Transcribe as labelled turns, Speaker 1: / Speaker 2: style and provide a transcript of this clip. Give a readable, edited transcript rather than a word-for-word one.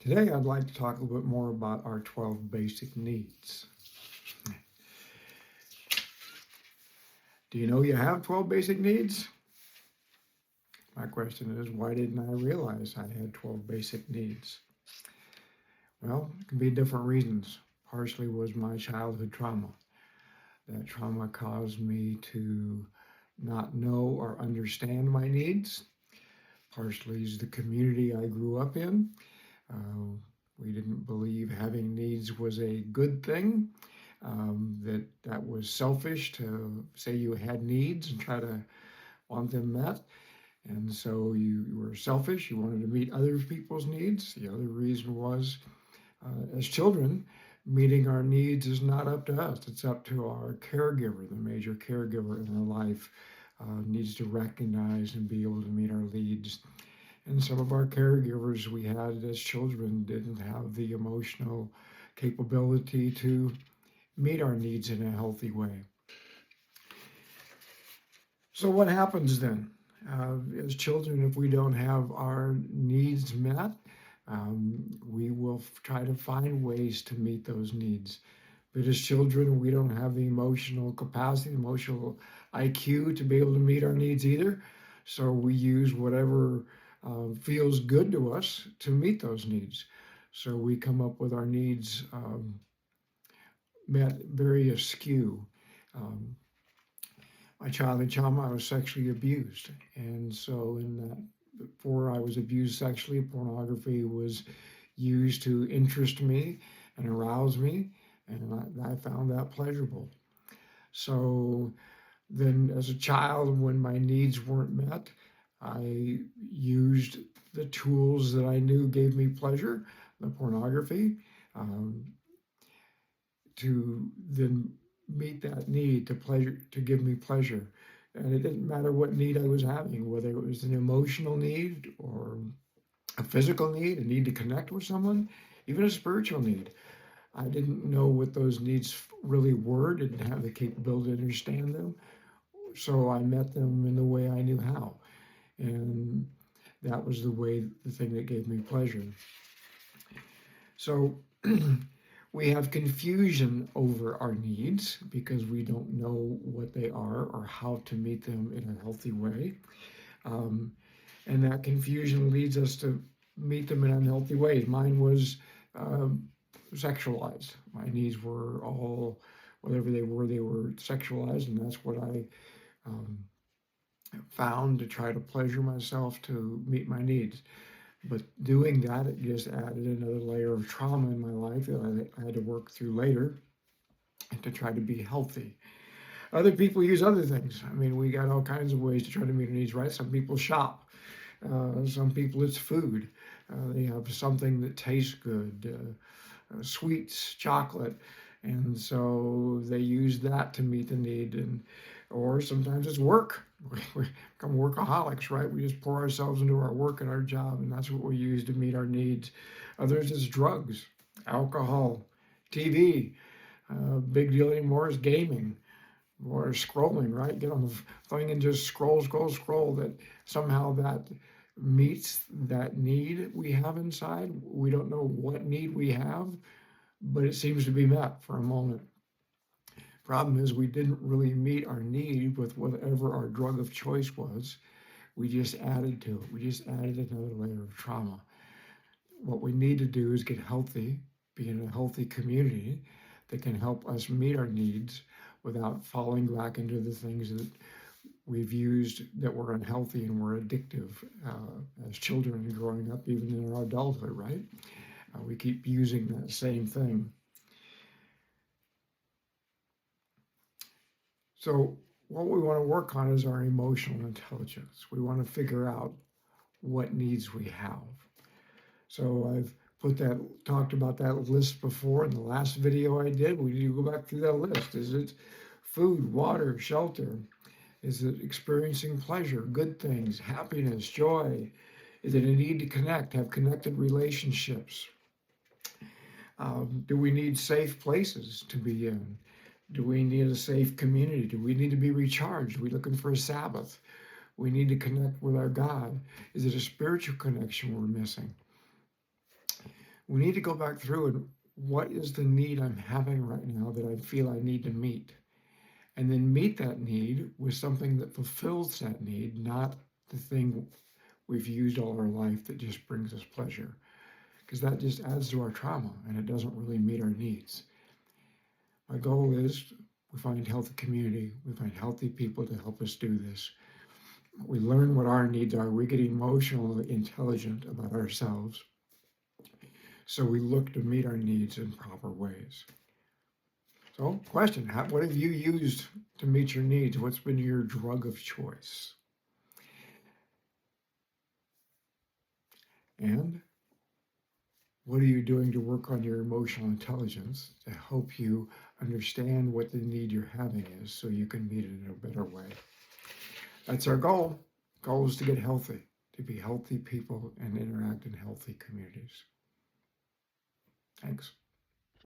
Speaker 1: Today, I'd like to talk a little bit more about our 12 basic needs. Do you know you have 12 basic needs? My question is, why didn't I realize I had 12 basic needs? Well, it can be different reasons. Partially was my childhood trauma. That trauma caused me to not know or understand my needs. Partially is the community I grew up in. We didn't believe having needs was a good thing, that was selfish to say you had needs and try to want them met. And so you were selfish, you wanted to meet other people's needs. The other reason was, as children, meeting our needs is not up to us, it's up to our caregiver. The major caregiver in our life needs to recognize and be able to meet our needs. And some of our caregivers we had as children didn't have the emotional capability to meet our needs in a healthy way. So what happens then? As children, if we don't have our needs met, we will try to find ways to meet those needs. But as children, we don't have the emotional capacity, emotional IQ to be able to meet our needs either. So we use whatever feels good to us to meet those needs. So we come up with our needs met very askew. Um, my childhood trauma, I was sexually abused. And so in that, before I was abused sexually, pornography was used to interest me and arouse me, and I found that pleasurable. So then as a child, when my needs weren't met, I used the tools that I knew gave me pleasure, the pornography, um, to then meet that need to give me pleasure. And it didn't matter what need I was having, whether it was an emotional need or a physical need, a need to connect with someone, even a spiritual need. I didn't know what those needs really were, didn't have the capability to understand them. So I met them in the way I knew how. And that was the thing that gave me pleasure. So we have confusion over our needs because we don't know what they are or how to meet them in a healthy way. And that confusion leads us to meet them in unhealthy ways. Mine was sexualized. My needs were all, whatever they were sexualized, and that's what I found to try to pleasure myself to meet my needs. But doing that, it just added another layer of trauma in my life that I had to work through later and to try to be healthy. Other people use other things. I mean, we got all kinds of ways to try to meet our needs, right? Some people shop. Some people it's food. They have something that tastes good, sweets, chocolate, and so they use that to meet the need. Or sometimes it's work. We become workaholics, right? We just pour ourselves into our work and our job, and that's what we use to meet our needs. Others is drugs, alcohol, TV. Big deal anymore is gaming or scrolling, right? Get on the thing and just scroll, scroll, scroll. That somehow that meets that need we have inside. We don't know what need we have, but it seems to be met for a moment. Problem is, we didn't really meet our need with whatever our drug of choice was. We just added to it. We just added another layer of trauma. What we need to do is get healthy, be in a healthy community that can help us meet our needs without falling back into the things that we've used that were unhealthy and were addictive as children and growing up, even in our adulthood, right? We keep using that same thing. So what we want to work on is our emotional intelligence. We want to figure out what needs we have. So I've talked about that list before in the last video I did. We need to go back through that list. Is it food, water, shelter? Is it experiencing pleasure, good things, happiness, joy? Is it a need to connect, have connected relationships? Do we need safe places to be in? Do we need a safe community? Do we need to be recharged? Are we looking for a Sabbath? We need to connect with our God. Is it a spiritual connection we're missing? We need to go back through and what is the need I'm having right now that I feel I need to meet? And then meet that need with something that fulfills that need, not the thing we've used all our life that just brings us pleasure. Because that just adds to our trauma and it doesn't really meet our needs. My goal is we find healthy community, we find healthy people to help us do this. We learn what our needs are. We get emotionally intelligent about ourselves. So we look to meet our needs in proper ways. So, question, what have you used to meet your needs? What's been your drug of choice? And what are you doing to work on your emotional intelligence to help you understand what the need you're having is so you can meet it in a better way? That's our goal. Goal is to get healthy, to be healthy people and interact in healthy communities. Thanks.